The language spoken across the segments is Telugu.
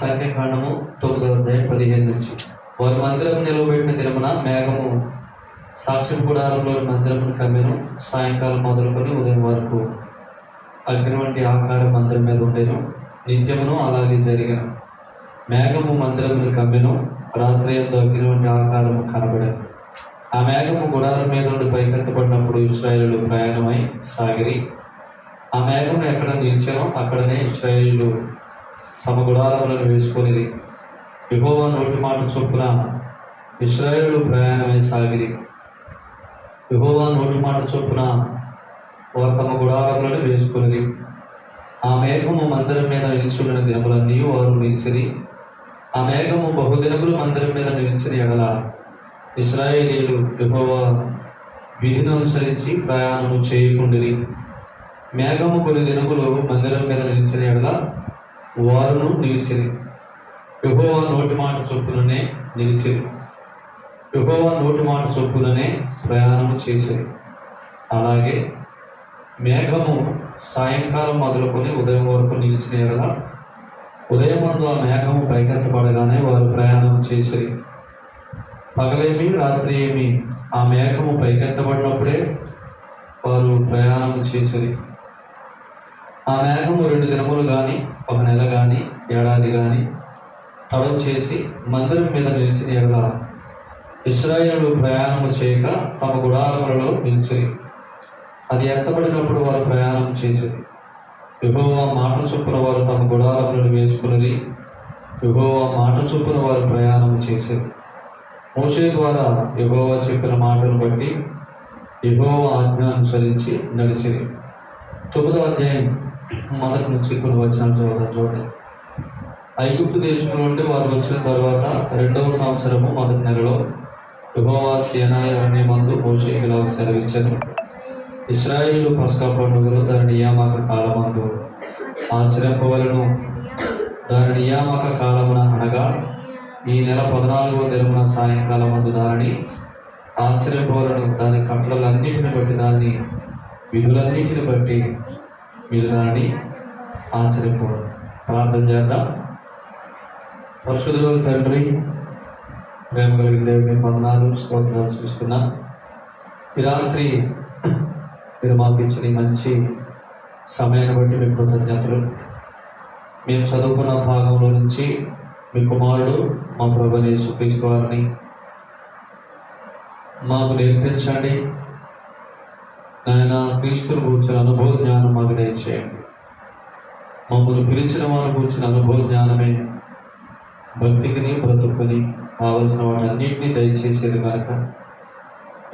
సంఖ్యాకాండము 9:15 నుంచి. వారి మందిరం నిలవబెట్టిన దినమున మేఘము సాక్ష్యం గుడారంలో మందిరమును కమ్మెను. సాయంకాలం మొదలుకొని ఉదయం వరకు అగ్ని వంటి ఆకారం మందిరం మీద ఉండేను. నిత్యమును అలాగే జరిగిన. మేఘము మందిరమును కమ్మెను. రాత్రి యందు అగ్ని వంటి ఆకారము కనబడేను. ఆ మేఘము గుడారం మీద నుండి పైకెత్తబడినప్పుడు ఇశ్రాయేలు ప్రయాణమై సాగిరి. ఆ మేఘము ఎక్కడ నిలిచానో అక్కడనే ఇశ్రాయేలు తమ గుడారములను వేసుకొనిది. యెహోవా నోటి మాట చొప్పున ఇశ్రాయేలు ప్రయాణమై సాగిరి. యెహోవా నోటి మాట చొప్పున వారు తమ గుడారములను వేసుకొనిది. ఆ మేఘము మందిరం మీద నిలిచిన దినములన్నీ వారు నిలిచిరి. ఆ మేఘము బహుదినములు మందిరం మీద నిలిచిన ఎడల ఇశ్రాయేలీయులు యెహోవా విధిని అనుసరించి ప్రయాణము చేయకుండిరి. మేఘము కొన్ని దినములు మందిరం మీద నిలిచిన ఎడల వారును నిలిచిరి. యెహోవా నోటి మాట చొప్పుననే నిలిచిరి. యెహోవా నోటి మాట చొప్పుననే ప్రయాణము చేసిరి. అలాగే మేఘము సాయంకాలం మొదలుకొని ఉదయం వరకు నిలిచిన ఎడల ఉదయమందు ఆ మేఘము పైకెత్తబడగానే వారు ప్రయాణం చేసిరి. పగలేమి రాత్రి ఏమి ఆ మేఘము పైకెత్తబడినప్పుడే వారు ప్రయాణం చేసిరి. ఆ మేఘము 2 దినములు కానీ 1 నెల కానీ ఏడాది కానీ తడం చేసి మందిరం మీద నిలిచిన ఎడల ఇశ్రాయేలు ప్రయాణము చేయక తమ గుడారములలో నిలిచిరి. అది ఎత్తబడినప్పుడు వారు ప్రయాణం చేసిరి. యెహోవా మాట చొప్పున వారు తమ గుడారములను వేసుకుని యెహోవా మాట చొప్పున వారు ప్రయాణం చేసిరి. మోషే ద్వారా యెహోవా చెప్పిన మాటను బట్టి యెహోవా ఆజ్ఞ అనుసరించి నడిచిరి. 9వ అధ్యాయం 1 నుంచి కొన్ని వచనాలు చూడండి. ఐగుప్తు దేశం నుండి వారు వచ్చిన తర్వాత 2వ సంవత్సరము 1వ నెలలో యెహోవా సీనాయి అరణ్యమందు మోషేకి ఇలా సెలవిచ్చెను. ఇశ్రాయేలు పస్కా పండుగలు దాని నియామక కాలమందు ఆచరింపవలెను. దాని నియామక కాలమున అనగా ఈ నెల 14వ దినమున సాయంకాలం మందు దానిని ఆచరింపవలెను. దాని కట్టలన్నిటిని బట్టి దాన్ని విధులన్నిటిని బట్టి మీరు దాన్ని ఆచరింపవలెను. ప్రార్థన చేద్దాం. పరిశుద్ధుల తండ్రి, ప్రేమ కలిగిన దేవుని వందనాలు, స్తోత్రాలు చూస్తున్నా. ఈ రాత్రి మీరు మాకు ఇచ్చిన మంచి సమయాన్ని బట్టి మీ కృతజ్ఞతలు. మేము చదువుకున్న భాగంలో నుంచి మీ కుమారుడు మా ప్రభువైన యేసుక్రీస్తు వారిని మాకు నేర్పించండి. ఆయన క్రీస్తును కూర్చున్న అనుభవ జ్ఞానం మాకు దయచేయండి. మమ్మల్ని పిలిచిన వారు కూర్చున్న అనుభవ జ్ఞానమే భక్తికిని బ్రతుకుని కావలసిన వాటన్నింటినీ దయచేసేది కనుక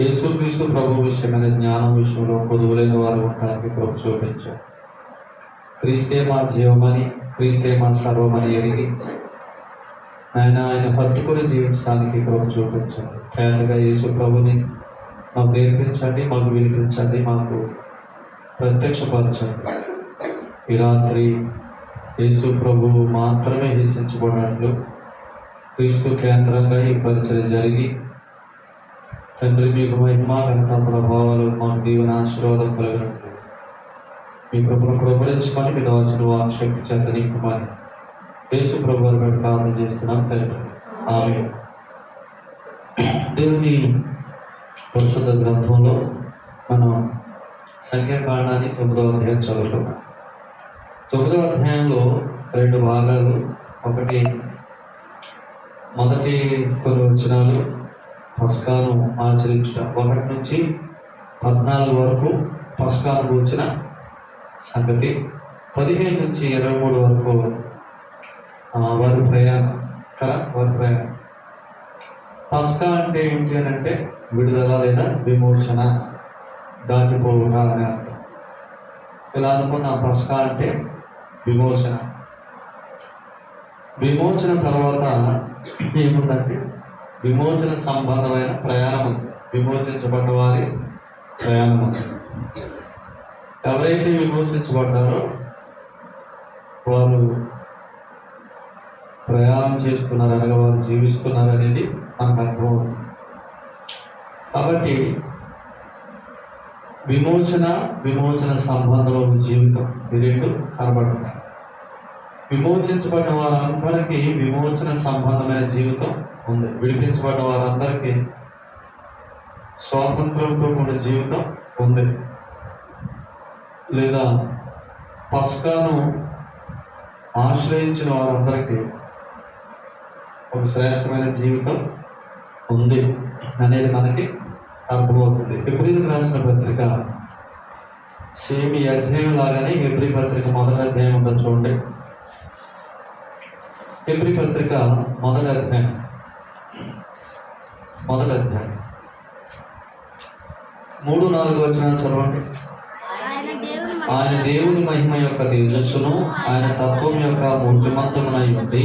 యేసుక్రీస్తు ప్రభు విషయమైన జ్ఞానం విషయంలో పొదువులైన వారు ఉండడానికి ప్రభు చూపించారు. క్రీస్తే మా జీవమని, క్రీస్తే మా సర్వమని ఎరిగి ఆయన హత్తుకొని జీవించడానికి ప్రభు చూపించారు. ప్రేమగా యేసు ప్రభుని మాకు నేర్పించండి, మాకు వినిపించండి, మాకు ప్రత్యక్షపరచండి. ఈ రాత్రి యేసు ప్రభువు మాత్రమే హెచ్చించబడినట్లు క్రీస్తు కేంద్రంగా ఈ పరిచయం జరిగి తండ్రి మీకు మహిమ ఘనత ప్రభావాలు మాకు దీవెన ఆశీర్వాదం కలిగినట్లు మీ ప్రభును కృపరించమని మీ దాచిన వాక్శక్తి చేత నింపమని యేసు ప్రభు వారి బట్టి ప్రార్థన చేస్తున్నాం తండ్రి. ఆమేన్. దేవుని పరిశుద్ధ గ్రంథంలో మనం సంఖ్యాకాండాన్ని 9వ అధ్యాయం చదువుతున్నాం. 9వ అధ్యాయంలో 2 భాగాలు. ఒకటి మొదటి కొన్ని వచనాలు పస్కాను ఆచరించడం, 1 నుంచి 14 వరకు పస్కాను కూర్చిన సంగతి, 15 నుంచి 23 వరకు వారి ప్రయాణం వారి ప్రయాణం. పస్కా అంటే ఏంటి అని అంటే విడుదల లేదా విమోచన, దాటిపోవుట అని అర్థం. ఇలా అనుకున్న పస్కా అంటే విమోచన. విమోచన తర్వాత ఏముందంటే విమోచన సంబంధమైన ప్రయాణం ఉంది. విమోచించబడ్డ వారి ప్రయాణం ఉంది. ఎవరైతే విమోచించబడ్డారో వారు ప్రయాణం చేస్తున్నారు, అనగా వారు జీవిస్తున్నారు అనేది మనకు అర్థమవుతుంది. కాబట్టి విమోచన సంబంధంలో జీవితం ఈ 2 కనబడుతున్నాయి. విమోచించబడిన వారందరికీ విమోచన సంబంధమైన జీవితం ఉంది. విడిపించబడిన వారందరికీ స్వాతంత్రంతో కూడిన జీవితం ఉంది. లేదా పస్కాను ఆశ్రయించిన వారందరికీ ఒక శ్రేష్టమైన జీవితం ఉంది అనేది మనకి అర్థమవుతుంది. హెబ్రీయులకు రాసిన పత్రిక సేమ్ ఈ అధ్యాయం లాగానే హెబ్రీ పత్రిక మొదటి అధ్యాయం ఉంటుంది చూడండి. హెబ్రీ పత్రిక మొదటి అధ్యాయం 3-4 వచనాలు చదవండి. ఆయన దేవుని మహిమ యొక్క తేజస్సును ఆయన తత్వం యొక్క మూర్తిమంతమునై ఉండి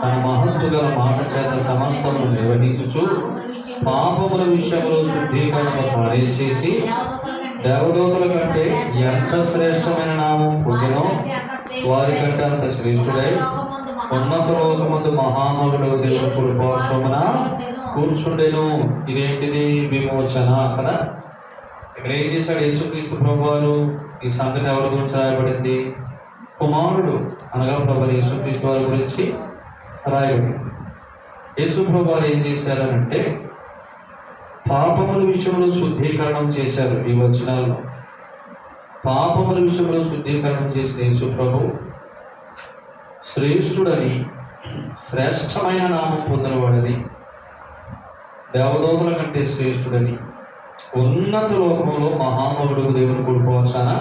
తన మహత్తు గల మాట చేత సమస్తమును నిర్వహించుచు పాపముల విషయంలో శుద్ధీకరణ కార్యం చేసి దేవదూతల కంటే ఎంత శ్రేష్టమైన నామం పొందినో వారి కంటే అంత శ్రేష్ఠుడై ఉన్నత లోకమందు మహామగుడు దేవుని కుడిపార్శ్వమున కూర్చుండెను. ఇదేంటిది? విమోచన. అక్కడ ఇక్కడ ఏం చేశాడు యేసుక్రీస్తు ప్రభువారు? ఈ సంగతి ఎవరి గురించి రాయబడింది? కుమారుడు అనగా ప్రభు యేసుక్రీస్తు వారి గురించి రాయబడింది. యేసు ప్రభువారు ఏం చేశారనంటే పాపముల విషయంలో శుద్ధీకరణం చేశారు. ఈ వచనాల్లో పాపముల విషయంలో శుద్ధీకరణం చేసిన యేసు ప్రభు శ్రేష్ఠుడని, శ్రేష్టమైన నామం పొందినవాడని, దేవదూతల కంటే శ్రేష్ఠుడని, ఉన్నత లోకంలో మహామగుడు దేవుని కుడిపార్శ్వన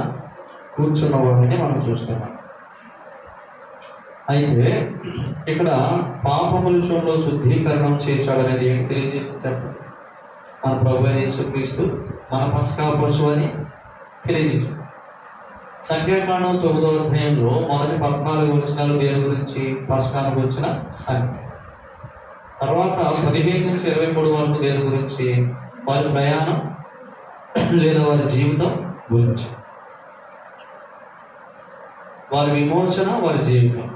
కూర్చున్నవాడిని మనం చూస్తున్నాం. అయితే ఇక్కడ పాపముల విషయంలో శుద్ధీకరణం చేశాడనేది ఏం తెలియజేస్తుంది చెప్పండి? మన ప్రభు యేసుక్రీస్తు మన పస్కా పశువు అని తెలియజేస్తుంది. సంఖ్యాకాండం 9వ అధ్యాయంలో మొదటి 14 వచనాలు దేని గురించి? పస్కాను గురించిన సంఖ్య. తర్వాత 15-23 వరకు దేని గురించి? వారి ప్రయాణం లేదా వారి జీవితం గురించి. వారి విమోచన, వారి జీవితం.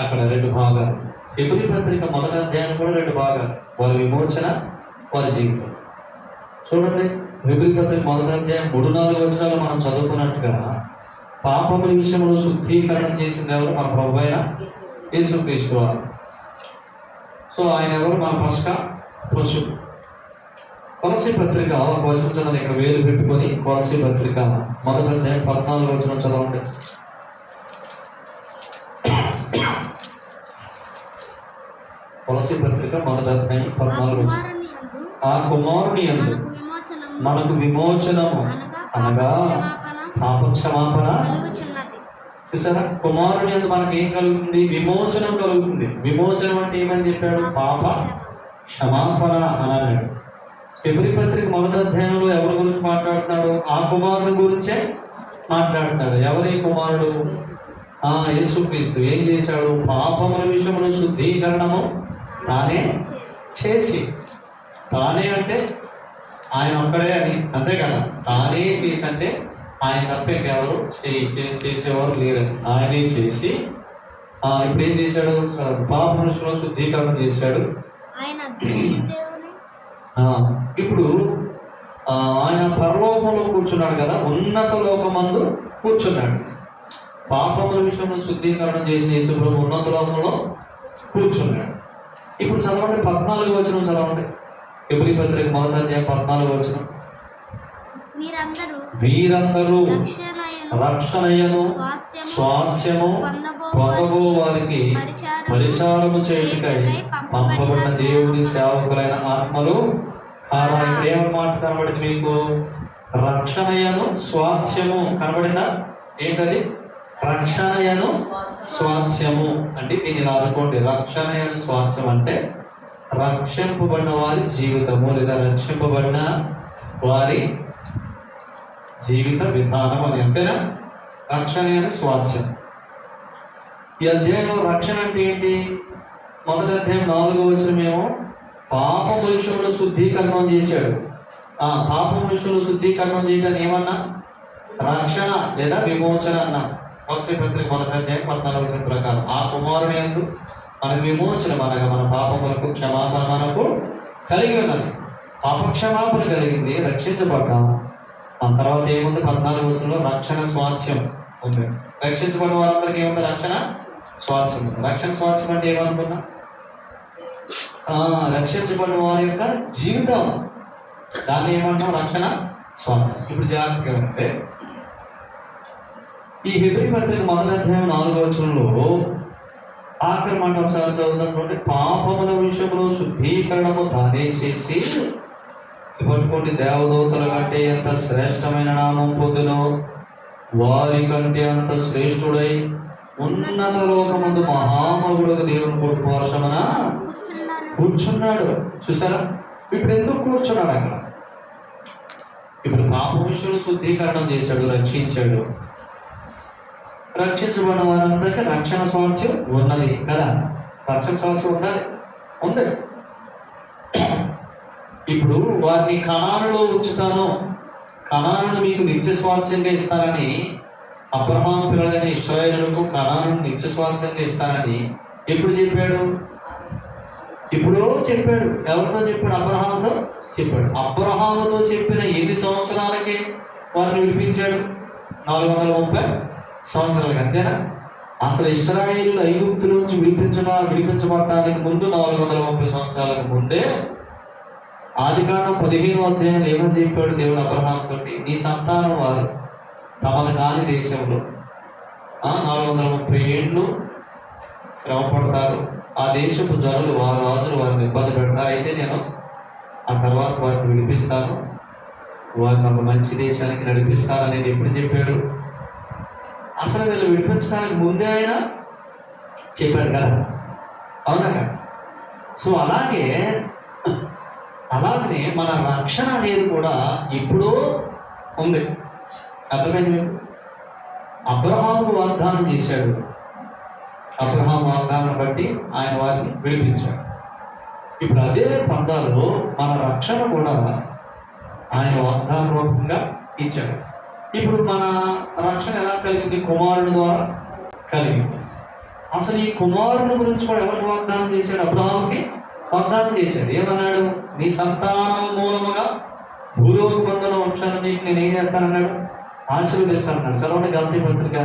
అక్కడ 2 భాగాలు. హెబ్రీ పత్రిక మొదటి అధ్యాయం కూడా 2 భాగాలు. వారి విమోచన, వారి జీవితం. చూడండి, హెబ్రీ పత్రిక మొదటి అధ్యాయం 3-4 వచనాలు మనం చదువుకున్నట్టుగా పాపముల విషయంలో శుద్ధీకరణ చేసింది ఎవరు? మన ప్రభు అయిన యేసుక్రీస్తు వారు. సో ఆయన ఎవరు? మన పస్కా పశువు. కొలసీ పత్రిక ఒక వచనం చదవండి. ఇక్కడ వేలు పెట్టుకొని కొలసీ పత్రిక మొదటి అధ్యాయం 14 వచనం చదవండి. కొలసీ పత్రిక మొదటి అధ్యాయం 14 వచనం. ఆ కుమారుని యందు మనకు విమోచనము అనగా పాప క్షమాపణ. చూసారా? కుమారుని యందు మనకి ఏం కలుగుతుంది? విమోచనం కలుగుతుంది. విమోచనం అంటే ఏమని చెప్పాడు? పాప క్షమాపణ అని అన్నాడు. హెబ్రీ పత్రిక మొదటి అధ్యాయంలో ఎవరి గురించి మాట్లాడుతున్నాడు? ఆ కుమారుని గురించే మాట్లాడుతున్నాడు. ఎవరి కుమారుడు? యేసుక్రీస్తు. ఏం చేశాడు? పాపముల విషయంలో శుద్ధీకరణము తానే చేసి. తానే అంటే ఆయన ఒక్కడే అని, అంతే కదా? తానే చేసి అంటే ఆయన తప్ప ఎవరు చేసేవారు లేరు. ఆయనే చేసి ఇప్పుడు ఏం చేశాడు? పాప మనుషులో శుద్ధీకరణ చేశాడు. ఇప్పుడు ఆయన పరలోకంలో కూర్చున్నాడు కదా, ఉన్నత లోకమందు కూర్చున్నాడు. పాపముల విషయంలో శుద్ధీకరణ చేసిన యేసు ప్రభు ఉన్నత లోకంలో కూర్చున్నాడు. ఇప్పుడు చదవండి 14 వచనం చదవండి. హెబ్రీ పత్రిక మొదటి అధ్యాయం 14 వచనం. వీరందరూ రక్షణయను స్వాస్థ్యము పొందబో వారికి పరిచారము చేయుటకై పంపబడిన దేవుని సేవకులైన ఆత్మలు. ప్రేమ మాట కనబడింది మీకు. రక్షణయను స్వాస్థ్యము కనబడిందా? ఏంటది? రక్షణయను స్వాస్థ్యము అంటే దీన్ని ఇలా అనుకోండి. రక్షణయను స్వాస్థ్యం అంటే రక్షింపబడిన వారి జీవితము లేదా రక్షింపబడిన వారి జీవిత విధానం అని. అంతేనా? రక్షణయను స్వాస్థ్యం. ఈ అధ్యాయంలో రక్షణ అంటే ఏంటి? మొదటి అధ్యాయం 4వ వచనమేమో పాప విషయంలో శుద్ధీకరణం చేశాడు. పాప విషయంలో శుద్ధీకరణం చేయడానికి ఏమన్నా? రక్షణ లేదా విమోచన అన్నా. కొలసీ పత్రిక మొదటి అధ్యాయం 14వ వచనం ప్రకారం ఆ కుమారుని యందు మనకు విమోచన అనగా మన పాపములకు క్షమాపణ మనకు కలిగి ఉన్నది. పాప క్షమాపణ కలిగింది, రక్షించబడ్డాం. ఆ తర్వాత ఏముంది? 14వ వచనంలో రక్షణ స్వాస్థ్యం ఉంది. రక్షించబడిన వారందరికీ ఏముంది? రక్షణ స్వాస్థ్యం. రక్షణ స్వాస్థ్యం అంటే ఏమనుకున్నా, రక్షించబడిన వారి యొక్క జీవితం, దాన్ని ఏమంటాం రక్షణ స్వాస్థ్యం. ఇప్పుడు జాగ్రత్తగా ఉంటే ఈ హెబ్రీ పత్రిక 1వ అధ్యాయం 4వ వచనంలో ఆఖరి మాట ఒకసారి చదువుతుంటే, పాపముల విషయంలో శుద్ధీకరణము తానే చేసి పట్టుకోండి, దేవదూతల కంటే ఎంత శ్రేష్టమైన నామం పొందునో వారి కంటే అంత శ్రేష్ఠుడై ఉన్నత లోకమందు మహామగుడు దేవుని కొడుకు వర్షమున కూర్చున్నాడు. చూసారా, ఇప్పుడు ఎందుకు కూర్చున్నాడు అక్కడ? ఇప్పుడు పాప విషయంలో శుద్ధీకరణం చేశాడు, రక్షించాడు. రక్షించబడిన వారందరికీ రక్షణ స్వాస్థ్యం ఉన్నది కదా, రక్షణ స్వాస్థ్యం ఉంది. ఇప్పుడు వారిని కనానులో ఉంచుతాను, కనానును మీకు నిత్య స్వాస్థ్యంగా ఇస్తానని, అబ్రహాము పిల్లలైన ఇశ్రాయేలులకు కనానును నిత్య స్వాస్థ్యంగా ఇస్తానని ఎప్పుడు చెప్పాడు? ఇప్పుడు చెప్పాడు. ఎవరితో చెప్పాడు? అబ్రహాముతో చెప్పాడు. అబ్రహాముతో చెప్పిన ఎన్ని సంవత్సరాలకి వారిని విడిపించాడు? 430 సంవత్సరాలకి, అంతేనా? అసలు ఇశ్రాయేలు ఐగుప్తు నుంచి విడిపించబడటానికి ముందు 430 సంవత్సరాలకు ముందే ఆదికాండం 15వ అధ్యాయంలో ఏమని చెప్పాడు దేవుడు అబ్రహాముతో? నీ సంతానం వారు తమను కాని దేశంలో 430 ఏళ్ళు శ్రమ పడతారు, ఆ దేశపు జనులు వారి రాజులు వారిని ఇబ్బంది పెడతారు, అయితే నేను ఆ తర్వాత వారిని విడిపిస్తాను, వారిని ఒక మంచి దేశానికి నడిపిస్తాను అనేది ఎప్పుడు చెప్పాడు? అసలు వీళ్ళు విడిపించడానికి ముందే ఆయన చెప్పాడు కదా, అవునా కదా? సో అలాగనే మన రక్షణ అనేది కూడా ఎప్పుడో ఉంది. అర్థమైంది? అబ్రహాము వాగ్దానం చేశాడు, అబ్రహాము వాగ్దానం బట్టి ఆయన వారిని విడిపించాడు. ఇప్పుడు అదే పందాలలో మన రక్షణ కూడా ఆయన వాగ్దాన రూపంగా ఇచ్చాడు. ఇప్పుడు మన రక్షణ ఎలా కలిగింది? కుమారుడు ద్వారా కలిగింది. అసలు ఈ కుమారుని గురించి కూడా ఎవరికి వాగ్దానం చేశాడు? అబ్రహాముకి వాగ్దానం చేశాడు. ఏమన్నాడు? నీ సంతానం మూలముగా భూలోకమందున వంశాన్ని నీకు నేను ఏం చేస్తానన్నాడు? ఆశీర్వదిస్తానన్నాడు. చదవండి గలతీ పత్రిక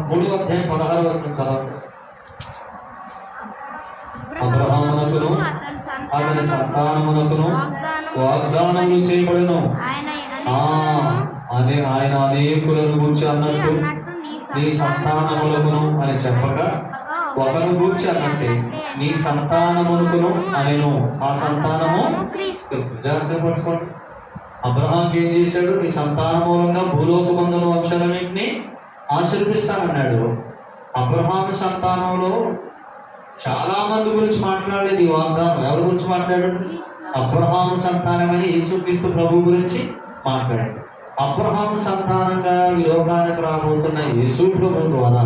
3వ అధ్యాయం 16వ వచనం చదవండి. అబ్రహామునకును అతని సంతానమునకును వాగ్దానములు చేయబడును, ఆయన అనేకులను గూర్చి అన్నట్టు నీ సంతానములకును అని చెప్పక ఒకరు గూర్చి అన్నట్టే నీ సంతానమునకును అనేను. ఆ సంతానము జాగ్రత్త పట్టుకోండి. అబ్రహాంకి ఏం చేశాడు? నీ సంతాన మూలంగా భూలోకమందున వంశాలన్నింటినీ ఆశీర్వదిస్తానన్నాడు. అబ్రహాము సంతానంలో చాలా మంది గురించి మాట్లాడేది ఈ వాగ్దానం. ఎవరి గురించి మాట్లాడాడు? అబ్రహాము సంతానమని యేసుక్రీస్తు ప్రభు గురించి మాట్లాడాడు. అబ్రహాము సంతానంగా ఈ లోకానికి రాబోతున్న యేసు ప్రభు ద్వారా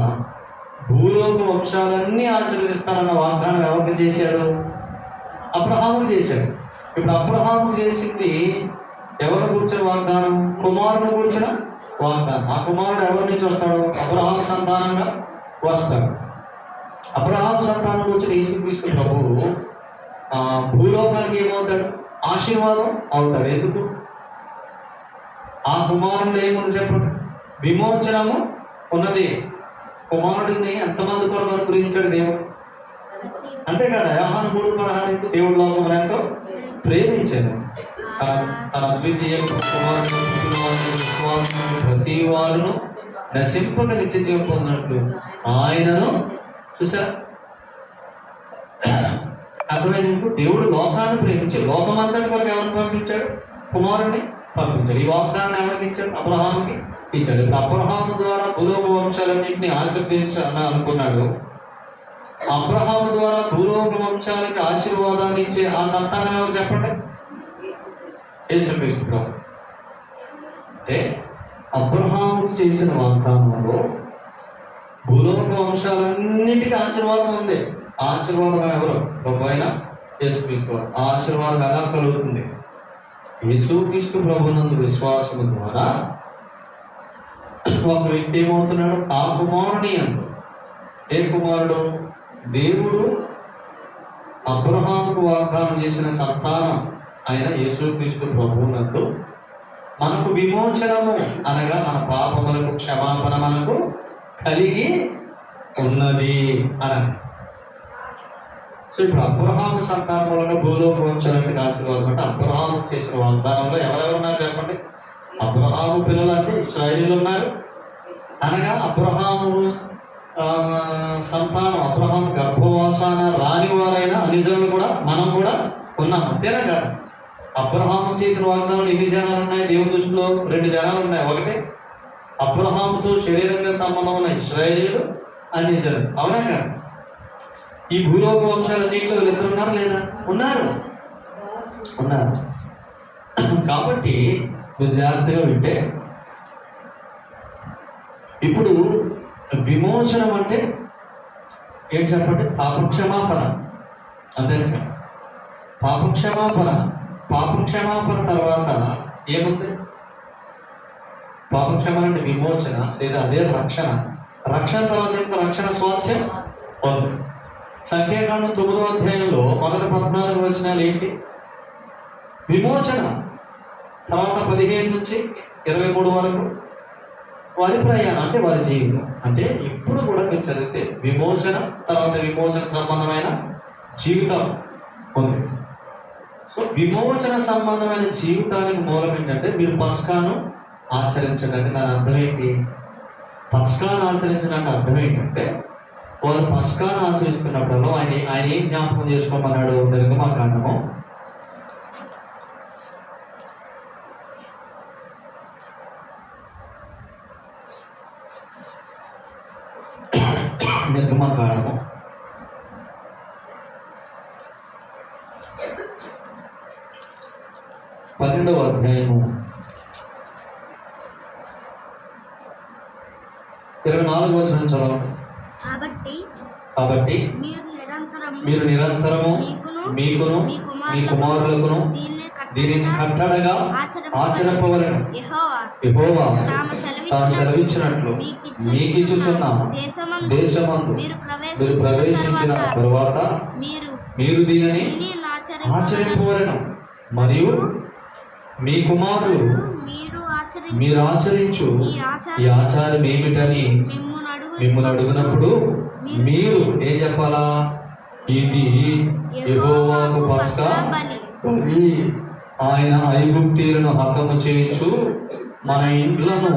భూలోక వంశాలన్నీ ఆశీర్వదిస్తానన్న వాగ్దానం ఎవరికి చేశాడు? అబ్రహాముకు చేశాడు. ఇప్పుడు అబ్రహాము చేసింది ఎవరు కూర్చిన వాగ్దానం? కుమారుని కూర్చిన వాగ్దానం. ఆ కుమారుడు ఎవరి నుంచి వస్తాడు? అబ్రహాము సంతానంగా వస్తాడు. అబ్రహాము సంతానం కూర్చిన యేసుక్రీస్తు ప్రభువు భూలోకానికి ఏమవుతాడు? ఆశీర్వాదం అవుతాడు. ఎందుకు? ఆ కుమారుడు ఏముంది చెప్పండి? విమోచనము ఉన్నది. కుమారుడిని ఎంతమంది కొరకు అనుగ్రహించాడు దేవుడు? అంతేకాదా? యోహాను 3:16 దేవుడు లోకమును ఎంతో ప్రేమించాడు, తన అద్వితీయ కుమారుని విశ్వాసం ప్రతి వాడును నశింపక నిత్య జీవం పొందినట్లు ఆయనను చూసారా? అర్థమైంది? దేవుడు లోకాన్ని ప్రేమించి లోకమంతటి వరకు ఎవరిని పంపించాడు? కుమారుడిని పంపించాడు. ఈ వాగ్దానాన్ని ఎవరికి ఇచ్చాడు? అబ్రహాముకి ఇచ్చాడు. ఇప్పుడు అబ్రహాము ద్వారా భూలోక వంశాలన్నింటినీ ఆశీర్వదించాలని అనుకున్నాడు. అబ్రహాము ద్వారా భూలోక వంశాలకి ఆశీర్వాదాన్ని ఇచ్చే ఆ సంతానం ఎవరు చెప్పండి? యేసుక్రీస్తు ప్రభు. అంటే అబ్రహాముకు చేసిన వాగ్దానంలో భూలోక వంశాలన్నిటికీ ఆశీర్వాదం ఉంది. ఆశీర్వాదం ఎవరు? ప్రభు అయిన యేసుక్రీస్తు. ఆ ఆశీర్వాదం ఎలా కలుగుతుంది? యేసుక్రీస్తు ప్రభునందు విశ్వాసము ద్వారా ఒక వ్యక్తి ఏమవుతున్నాడు? ఆ కుమారుని అందు ఏ కుమారుడు? దేవుడు అబ్రహాముకు వాగ్దానం చేసిన సంతానం అయిన యేసుక్రీస్తు ప్రభువునందు మనకు విమోచనము అనగా మన పాపములకు క్షమాపణ మనకు కలిగి ఉన్నది అని. సో ఇప్పుడు అబ్రహాము సంతానంలో భూలోక వంశానికి ఆశీర్వాదం అంటే అబ్రహాము చేసిన వాగ్దానంలో ఎవరెవరు ఉన్నారు చెప్పండి? అబ్రహాము పిల్లలు అంటే ఇశ్రాయేలీయులు ఉన్నారు. అనగా అబ్రహాము సంతానం, అబ్రహాము గర్భవాసాన రాని వారైన అనిజనులు కూడా మనం కూడా ఉన్నాం. అంతేనా కాదు? అబ్రహాము చేసిన వాగ్దానం ఎన్ని జనాలు ఉన్నాయి? దేవుని దృష్టిలో 2 జనాలు ఉన్నాయి. ఒకటి అబ్రహాముతో శరీరంగా సంబంధం ఉన్న ఇశ్రాయేలీయులు, అనిజనులు. అవునా కాదు? ఈ భూలోక వంశాలన్నింటిలో వీళ్ళిద్దరు ఉన్నారు లేదా? ఉన్నారు. కాబట్టి మీరు జాగ్రత్తగా వింటే, ఇప్పుడు విమోచనం అంటే ఏం చెప్పండి? పాపక్షమాపణ. అంతే. పాపక్షమాపణ తర్వాత ఏముంది? పాపక్షమాపణ అంటే విమోచన లేదా అదే రక్షణ. రక్షణ తర్వాత రక్షణ స్వాస్థ్యం ఉంది. సంఖ్యాకాండం 9వ అధ్యాయంలో మొదటి 14 వచనాలు ఏంటి? విమోచన. తర్వాత 15 నుంచి 23 వరకు వారి ప్రయాణం అంటే వారి జీవితం. అంటే ఇప్పుడు కూడా మీరు చదివితే విమోచన తర్వాత విమోచన సంబంధమైన జీవితం ఉంది. సో విమోచన సంబంధమైన జీవితానికి మూలం ఏంటంటే మీరు పస్కాను ఆచరించడానికి. దాని అర్థం ఏంటి? పస్కాను ఆచరించడానికి అర్థం ఏంటంటే వారు పస్కాను ఆచరిస్తున్నప్పుడు ఆయన ఏం జ్ఞాపకం చేసుకోమన్నాడు? నిర్గమకాండము 12వ అధ్యాయము 24వ వచనం చదవండి. కాబట్టి మీరు నిరంతరము మీకును మీ కుమారులకును దీనిని కట్టడగా ఆచరింపవలెను. యెహోవా తాను సెలవిచ్చినట్లు మీకిచ్చుచున్న దేశమందు మీరు ప్రవేశించిన తరువాత మీరు దీనిని ఆచరింపవలెను. మరియు మీ కుమారులు మీరు ఆచరించు ఈ ఆచారం ఏమిటని మిమ్మల్ని అడుగునప్పుడు మీరు ఏం చెప్పాలా? ఇది యెహోవాకు పస్కా బలి. ఆయన ఐగుప్తీయులను హతము చేయొచ్చు మన ఇండ్లను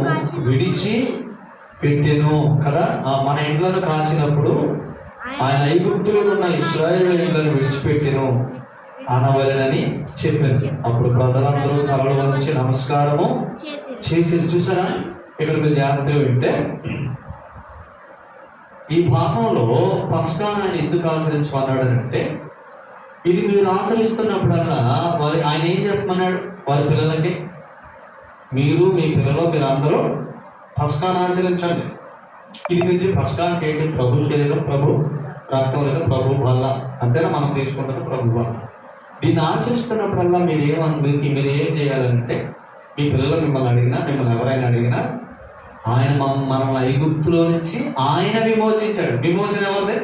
విడిచి పెట్టెను కదా. మన ఇండ్లను కాచినప్పుడు ఆయన ఐగుప్తులలో ఉన్న ఇశ్రాయేలు ఇండ్లను విడిచిపెట్టెను అనవలెనని చెప్పింది. అప్పుడు ప్రజలందరూ తలలు వంచి నమస్కారము చేసి. చూసారా? ఇక్కడ మీరు జాగ్రత్తగా వింటే ఈ భాగంలో పస్కాను ఆయన ఎందుకు ఆచరించమన్నాడు అంటే, ఇది మీరు ఆచరిస్తున్నప్పుడల్లా ఆయన ఏం చెప్పమన్నాడు? వారి పిల్లలకి మీరు మీ పిల్లలు మీరందరూ పస్కాను ఆచరించండి. ఇది నుంచి పస్కానికి ఏంటి? ప్రభు శరీరం, ప్రభు రక్తం లేదా ప్రభు వల్ల. అంతేనా? మనం తీసుకుంటున్న ప్రభు వల్ల. దీన్ని ఆచరిస్తున్నప్పుడల్లా మీరు ఏం చేయాలంటే, మీ పిల్లలు మిమ్మల్ని ఎవరైనా అడిగినా ఆయన మనల్ని ఐగుప్తులో నుంచి ఆయన విమోచించాడు. విమోచన ఎవరిదే?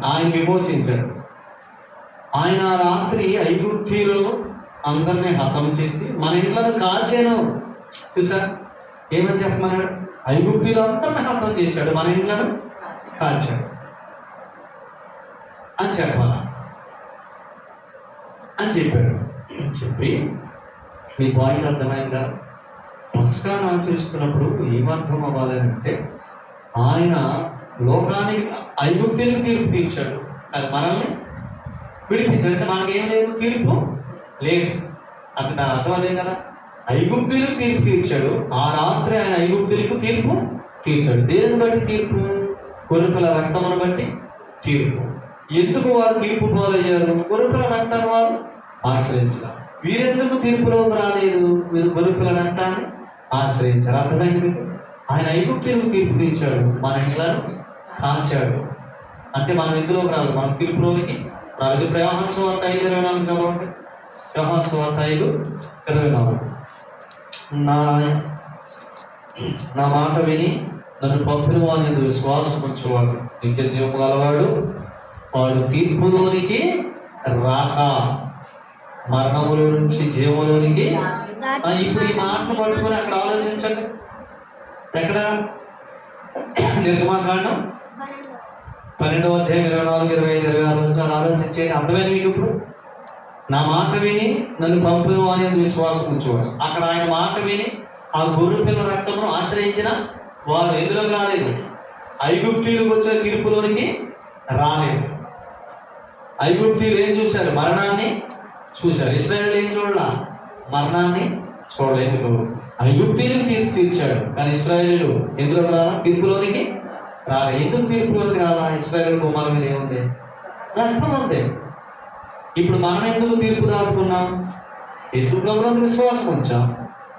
ఆయన విమోచించాడు. ఆయన రాత్రి ఐగుప్తీయులను అందరినీ హతం చేసి మన ఇంట్లను కాల్చాను. చూసా? ఏమని చెప్పమన్నాడు? ఐగుప్తీయులు అందరినీ హతం చేశాడు, మన ఇంట్లను కాల్చాడు అని చెప్పాలా అని చెప్పాడు. చెప్పి మీ పాయింట్ అర్థమైందా? పస్కాను ఆచరిస్తున్నప్పుడు ఏమర్థం అవ్వాలంటే, ఆయన లోకానికి ఐగుప్తీయులకు తీర్పు తీర్చాడు, అది మనల్ని విడిపించాడు. అంటే మనకేం లేదు, తీర్పు లేదు. అది దాని అర్థం అదే కదా. ఐగుప్తీయులకు తీర్పు తీర్చాడు. ఆ రాత్రి ఆయన ఐగుప్తీయులకు తీర్పు తీర్చాడు. దేనిని బట్టి తీర్పు? గొర్రెపిల్ల రక్తమును బట్టి తీర్పు. ఎందుకు వారు తీర్పు పాలయ్యారు? గొర్రెపిల్ల రక్తాన్ని వారు ఆశ్రయించారు. వీరెందుకు తీర్పులోకి రాలేదు? వీరు గొర్రెపిల్ల రక్తాన్ని ఆశ్రయించారు. అర్థమైంది మీకు? ఆయన ఐగుప్తీయులకు తీర్పు తీర్చాడు, మన ఇంట్లను కాల్చాడు. అంటే మనం ఇందులోకి రాదు, మన తీర్పులోనికి రాలేదు. యోహాను సువార్త 5:24 చదవండి. యోహాను సువార్త 5:24. నా మాట విని నన్ను పంపిన వాని యందు విశ్వాసం ఉంచువాడు నిత్య జీవము గలవాడు, వాడు తీర్పులోనికి రాక మరణములో నుంచి జీవంలోనికి. ఇప్పుడు ఈ మాటను పట్టుకొని అక్కడ ఆలోచించండి. ఎక్కడ? నిర్గమాకాండం 12వ అధ్యాయం 24, 25, 26 వచనాలు ఆలోచించేది. అర్థమైంది మీకు? ఇప్పుడు నా మాట విని నన్ను పంపిన వాని యందు విశ్వాసం ఉంచేవాడు. అక్కడ ఆయన మాట విని ఆ గొర్రె పిల్ల రక్తమును ఆశ్రయించిన వాడు ఎందులోకి రాలేదు? ఐగుప్తీయులకు వచ్చిన తీర్పులోనికి రాలేదు. ఐగుప్తీయులు ఏం చూశారు? మరణాన్ని చూశారు. ఇశ్రాయేలు ఏం చూడాల? మరణాన్ని చూడలేదు. ఐగుప్తీయులకు తీర్పు తీర్చాడు, కానీ ఇశ్రాయేలు ఎందులోకి రాలా? తీర్పులోనికి రాలే. ఎందుకు తీర్పులోనికి రాలా? ఇశ్రాయేలు కుమారు మీద ఏముంది? రక్తం ఉంది. ఇప్పుడు మనం ఎందుకు తీర్పు దాటుకున్నాం? యేసుప్రభువులో విశ్వాసం ఉంచాం.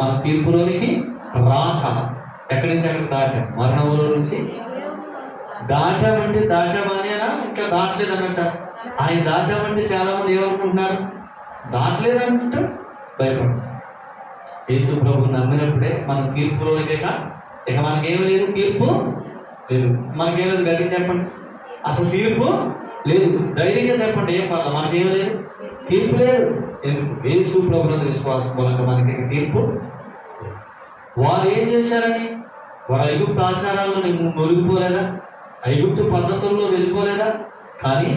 మన తీర్పులోనికి రాక ఎక్కడి నుంచి అక్కడికి దాటాం? మరణంలో నుంచి దాటామంటే దాటామనేనా? ఇంకా దాటలేదు అన్నట్ట. ఆయన దాటామంటే చాలా మంది ఏమనుకుంటున్నారు? దాటలేదంటే భయపడు. యేసు ప్రభు నమ్మినప్పుడే మనం తీర్పులోనికే. ఇక మనకేమీ లేదు, తీర్పు లేదు. మనకేం లేదు, గట్టి చెప్పండి. అసలు తీర్పు లేదు. ధైర్యంగా చెప్పండి, ఏం పర్లేదు, మనకేమీ లేదు, తీర్పు లేదు. ఎందుకు? యేసు ప్రభువునందు విశ్వాసం మూలంగా మనకి తీర్పు. వారు ఏం చేశారని? వారు ఐగుప్తు ఆచారాలను మునిగిపోలేదా? ఐగుప్తు పద్ధతుల్లో వెళ్ళిపోలేదా? కానీ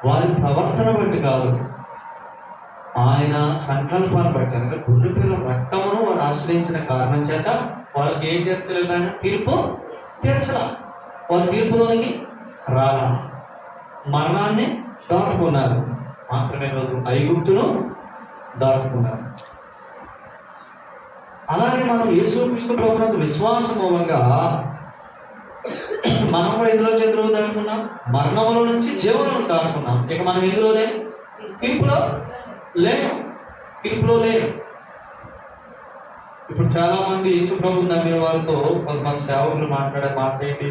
వారి ప్రవర్తన బట్టి కాదు, ఆయన సంకల్పాన్ని బట్టి. అనగా గొర్రె పిల్ల రక్తమును వారు ఆశ్రయించిన కారణం చేత వాళ్ళకి ఏం చేర్చలేదు? ఆయన తీర్పు తీర్చలా. వారు తీర్పులోనికి రాలా. మరణాన్ని దాటుకున్నారు. మాత్రమే కాదు, ఐగుప్తును దాటుకున్నారు. అలాగే మనం యేసుక్రీస్తు ప్రభువునందు విశ్వాసం మూలంగా మనం కూడా ఎందులో చేతులు దాటుకున్నాం? మరణముల నుంచి జీవనం దాటుకున్నాం. ఇక మనం ఎందులో లేము? తీర్పులో లేము. తీర్పులో లేము. ఇప్పుడు చాలా మంది యేసు ప్రభువుని నమ్మిన వారితో కొంతమంది సేవకులు మాట్లాడే మాట ఏంటి?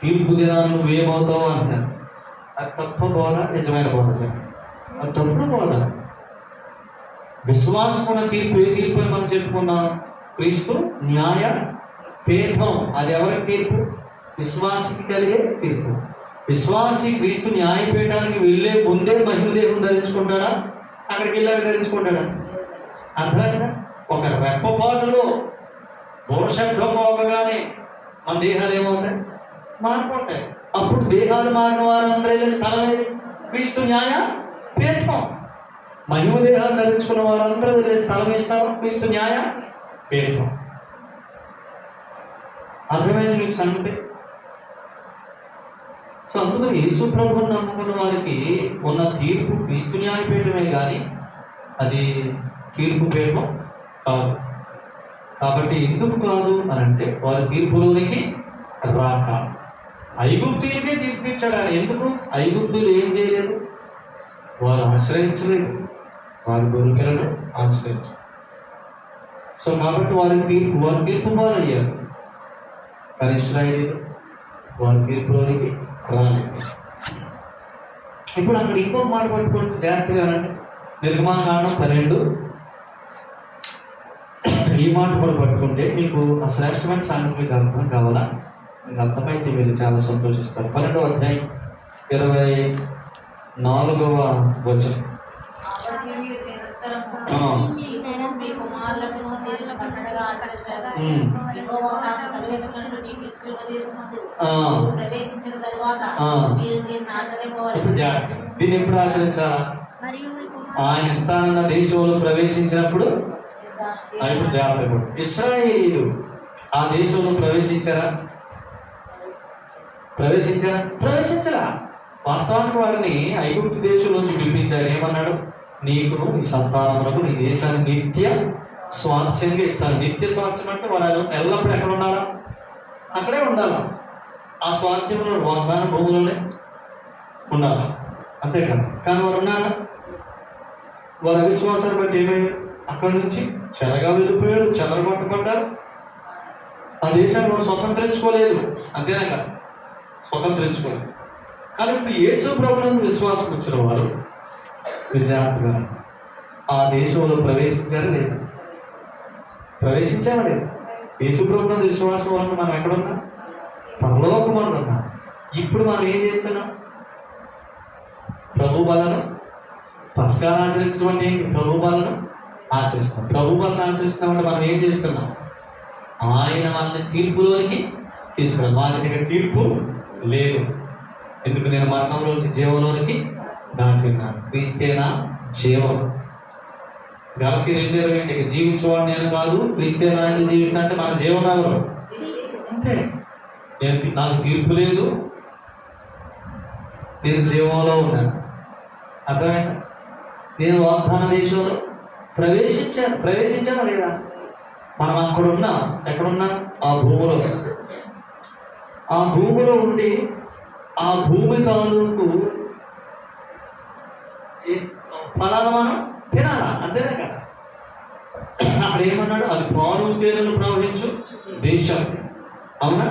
తీర్పు దినాలు నువ్వేమవుతావు అంటున్నారు. అది తప్పు బోధ, నిజమైన బోధ చెప్పండి. అది తప్పుడు బోధ. విశ్వాసమున్న తీర్పు ఏ తీర్పు అని మనం చెప్పుకున్నాం? క్రీస్తు న్యాయ పీఠం. అది ఎవరికి తీర్పు? విశ్వాసికి కలిగే తీర్పు. విశ్వాసి క్రీస్తు న్యాయపీఠానికి వెళ్ళే ముందే మహిమ దేవుని ధరించుకుంటాడా? అక్కడికి వెళ్ళాక ధరించుకుంటాడా? అర్థమైందా? ఒక రెప్పపాటులో దూరశబ్దం మోగగానే మన దేహాలు ఏమవుతాయి? మారిపోతాయి. అప్పుడు దేహాలు మారిన వారందరూ వెళ్ళే స్థలం ఏది? క్రీస్తు న్యాయ పీఠం. మహిమ దేహాలు ధరించుకున్న వారందరూ వెళ్ళే స్థలం ఏ స్థలం? క్రీస్తు న్యాయ పీఠం. అర్థమైంది మీకు సంగతి? సో అందుకని యేసు ప్రభువుని నమ్ముకున్న వారికి ఉన్న తీర్పు క్రీస్తు న్యాయపీఠమే కానీ అది తీర్పు పీఠం కాదు. కాబట్టి ఎందుకు కాదు అని అంటే వారి తీర్పులోనికి రాక. ఐగుప్తీయులకే తీర్పు ఇచ్చాడు ఆయన. ఎందుకు? ఐగుప్తులు ఏం చేయలేదు? వారు ఆశ్రయించలేదు. వారి గొర్రెలను ఆశ్రయించారు. సో కాబట్టి వారి తీర్పు పాలయ్యారు. కానీ ఇశ్రాయేలీయులు వారి తీర్పులోనికి రాలేదు. ఇప్పుడు అక్కడ ఇంకొక మాట పట్టుకోండి జాగ్రత్తగా. నిర్గమాకాండం 12 ఈ మాట కూడా పట్టుకుంటే మీకు ఆ శ్రేష్టమైన సంగతి మీకు అర్థం కావాలా? మీకు అర్థమైతే మీరు చాలా సంతోషిస్తారు. 12వ అధ్యాయం 24వ వచనం. దీన్ని ఎప్పుడు ఆచరించాలా? ఆయన ఇస్తానన్న దేశంలో ప్రవేశించినప్పుడు. ఇప్పుడు జాగ్రత్త. ఇశ్రాయేలీయులు ఆ దేశంలో ప్రవేశించారా? ప్రవేశించరా. వాస్తవానికి వారిని ఐగుప్తు దేశంలోంచి పిలిపించారు. ఏమన్నాడు? నీకు నీ సంతానములకు నీ దేశాన్ని నిత్య స్వాస్థ్యంగా ఇస్తాను. నిత్య స్వాస్థ్యం అంటే వారు ఎల్లప్పుడూ ఎక్కడ ఉండాలా? అక్కడే ఉండాలా. ఆ స్వాస్థ్యంలో వాగ్దాన భూములోనే ఉండాలా. అంతేకాదు. కానీ వారు ఉన్నారా? వారి అవిశ్వాసాన్ని బట్టి ఏమయ్యారు? అక్కడి నుంచి చెరగా వెళ్ళిపోయారు, చెదరగొట్టబడ్డారు. ఆ దేశాన్ని వారు స్వతంత్రించుకోలేదు. అంతేనా? స్వతంత్రించుకోలేదు. కానీ ఇప్పుడు యేసు ప్రభువునందు విశ్వాసం వచ్చిన వారు విజయాత్మగా ఆ దేశంలో ప్రవేశించారా లేదా? ప్రవేశించారా లేదా? యేసుప్రభునందు విశ్వాసం వలన మనం ఎక్కడున్నా? పరలోకమందు ఉన్నాం. ఇప్పుడు మనం ఏం చేస్తున్నాం? ప్రభు బలను పస్కాను ఆచరించడం అంటే ఏంటి? ప్రభు బలను ఆచరిస్తున్నాం. ప్రభు బలను ఆచరిస్తున్నామంటే మనం ఏం చేస్తున్నాం? ఆయన వాళ్ళని తీర్పులోనికి తీసుకున్నాం. వాళ్ళ దగ్గర తీర్పు లేదు. ఎందుకు? నేను మరణంలోంచి జీవంలోనికి దాటున్నాను. క్రీస్తేనా జీవం. గలతీ 2:20 జీవించేవాడు నేను కాదు, క్రీస్తేనా జీవిస్తున్నా అంటే మన జీవం ఎవరు? అంటే నాకు తీర్పు లేదు, నేను జీవంలో ఉన్నాను. అర్థమైందా? నేను వాగ్దాన దేశంలో ప్రవేశించాను లేదా? మనం అక్కడ ఉన్నాం. ఎక్కడున్నాం? ఆ భూమిలో. ఆ భూమిలో ఉండి ఆ భూమి తాలూకు ఫలాలు మనం తినాలా? అంతేనా కదా? అక్కడ ఏమన్నాడు? అది పాలు తేనెలు ప్రవహించు దేశం. అవునా?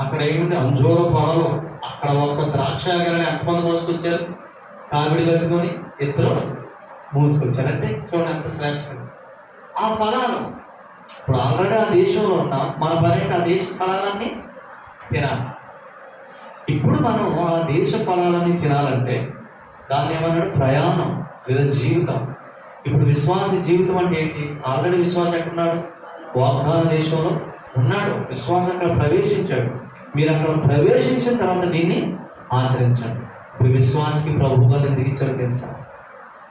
అక్కడ ఏముంది? అంజూర పొడలు. అక్కడ ఒక ద్రాక్షాగరని ఎంతమంది మోసుకొచ్చారు? కావిడి కట్టుకొని ఇద్దరు మోసుకొచ్చారు. అంటే చూడండి ఎంత శ్రేష్టం. ఆ ఫలాలు ఇప్పుడు ఆల్రెడీ ఆ దేశంలో ఉన్నాం. మన పని ఆ దేశ ఫలాలన్నీ తినాలి. ఇప్పుడు మనం ఆ దేశ ఫలాలన్నీ తినాలంటే దాన్ని ఏమన్నాడు? ప్రయాణం లేదా జీవితం. ఇప్పుడు విశ్వాస జీవితం అంటే ఏంటి? ఆల్రెడీ విశ్వాసం ఎక్కడున్నాడు? వాగ్దాన దేశంలో ఉన్నాడు. విశ్వాసం అక్కడ ప్రవేశించాడు. మీరు అక్కడ ప్రవేశించిన తర్వాత దీన్ని ఆచరించండి. ఇప్పుడు విశ్వాసకి ప్రభు వాళ్ళు ఎందుకు ఇచ్చారు తెలుసా?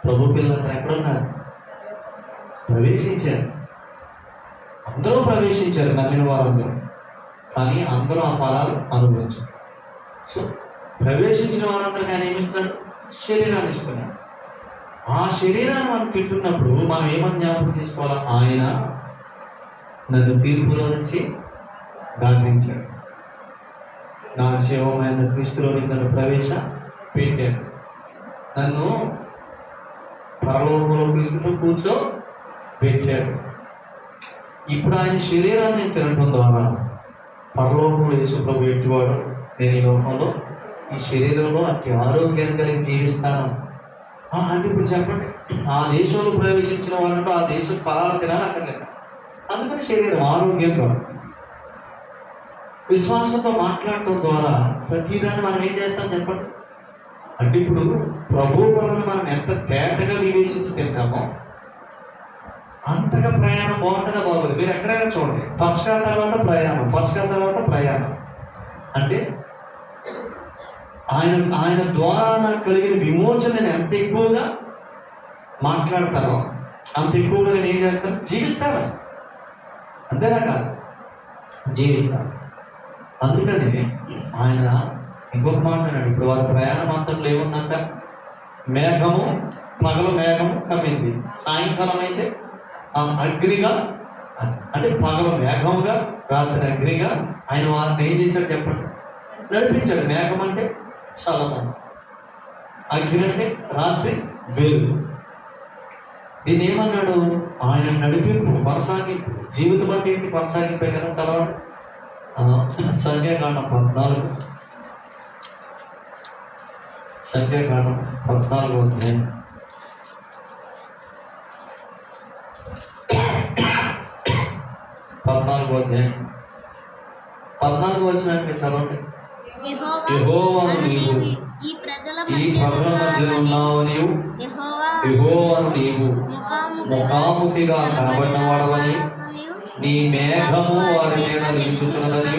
ప్రభు పిల్లలు అసలు ఎక్కడున్నారు? ప్రవేశించారు. అందరూ ప్రవేశించారు, నమ్మిన వారందరూ. కానీ అందరూ ఆ ఫలాలు అనుభవించారు. సో ప్రవేశించిన వారందరికీ ఆయన ఏమిస్తున్నాడు? శరీరాన్ని ఇస్తున్నాడు. ఆ శరీరాన్ని మనం తింటున్నప్పుడు మనం ఏమని జ్ఞాపకం చేసుకోవాలా? ఆయన నన్ను తీర్పులో నుంచి దాటించాడు. నా శివమైన క్రీస్తులోని నన్ను ప్రవేశ పెట్టాడు. నన్ను పరలోకంలో క్రీస్తుతో కూర్చో పెట్టాడు. ఇప్పుడు ఆయన శరీరాన్ని తినటం ద్వారా పరలోకంలో యేసుప్రభు ఎట్టివాడు, నేను ఈ లోకంలో ఈ శరీరంలో అట్టి ఆరోగ్యాన్ని కలిగి జీవిస్తాను అంటే ఇప్పుడు చెప్పండి, ఆ దేశంలో ప్రవేశించిన వాళ్ళంటూ ఆ దేశం ఫలాలు తినాలి అక్కర్లేదు. అందుకని శరీరం ఆరోగ్యంగా విశ్వాసంతో మాట్లాడటం ద్వారా ప్రతిదాన్ని మనం ఏం చేస్తాం చెప్పండి. అంటే ఇప్పుడు ప్రభు వలన మనం ఎంత తేటగా వివేచించి తింటామో అంతగా ప్రయాణం బాగుంటుందా బాగోదు? మీరు ఎక్కడైనా చూడండి, పస్కా తర్వాత ప్రయాణం అంటే ఆయన ద్వారా నాకు కలిగిన విమోచన నేను ఎంత ఎక్కువగా మాట్లాడతానో అంత ఎక్కువగా నేను ఏం చేస్తాను? జీవిస్తాను. అంతేనా కాదు? జీవిస్తాను. అందుకని ఆయన ఇంకొక మాట అన్నాడు. ఇప్పుడు వారి ప్రయాణం అంతంలో ఏముందంట? పగలు మేఘము కమ్మింది, సాయంకాలం అయితే అగ్నిగా, అంటే పగలు మేఘముగా రాత్రి అగ్నిగా ఆయన వారిని ఏం చేశాడు చెప్పండి? నడిపించాడు. మేఘం అంటే చల్లదనం, అగ్ని అంటే రాత్రి వెలుగు. దీన్ని ఏమన్నాడు? ఆయన నడిపింపు, కొనసాగింపు. జీవితం అంటే ఏంటి? కొనసాగింపే కదా. చదవండి సంఖ్యాకాండం 14 సంఖ్యాకాండం 14వ అధ్యాయం 14వ వచనాన్ని చదవండి. యెహోవాను నీవు ఈ ప్రజల మధ్య ఉన్నావు, యెహోవాను నీవు ముఖాముఖిగా కనబడినవాడవని, నీ మేఘము వారి మీద నిలుచుచున్నదని,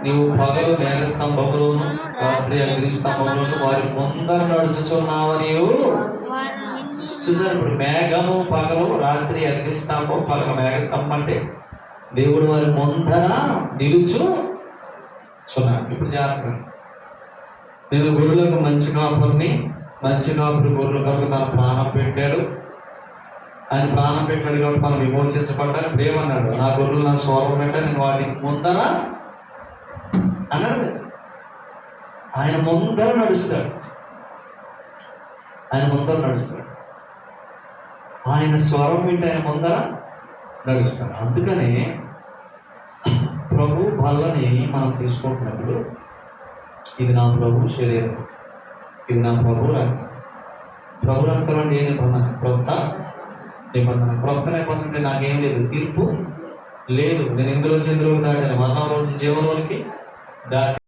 నీవు పగలు మేఘస్తంభములోను రాత్రి అగ్నిస్తంభములోను వారి ముందర నడుచుచున్నావని. చూసారు? ఇప్పుడు మేఘము పగలు, రాత్రి అగ్నిస్తంభం, పగలు మేఘస్తంభం అంటే దేవుడు వారి ముందర నిలుచుచున్నాడు. ఇప్పుడు జాగ్రత్త. నేను గొర్రెలకు మంచి కాపురి గొర్రెల కొరకు తన ప్రాణం పెట్టాడు. ఆయన ప్రాణం పెట్టాడు కాబట్టి మనం విమోచించబడ్డాను. ఇప్పుడు ఏమన్నాడు? నా గొర్రెలు నా స్వరం పెట్టా, నేను వాటికి ముందర అన్నాడు. ఆయన ముందర నడుస్తాడు. ఆయన స్వరం వింటే ఆయన ముందర నడుస్తాడు. అందుకనే ప్రభు బల్లని మనం తీసుకుంటున్నప్పుడు ఇది నా ప్రభు శరీరం, ఇది నా ప్రభు రక్తం. ప్రభు రక్తం అంటే ఏ నిబంధన? క్రొత్త నిబంధన. క్రొత్త నిబంధన అంటే నాకేం లేదు, తీర్పు లేదు, నేను ఇందులోంచి ఇందులోకి దాటాను, మరణంలోంచి జీవంలోనికి దాటాను.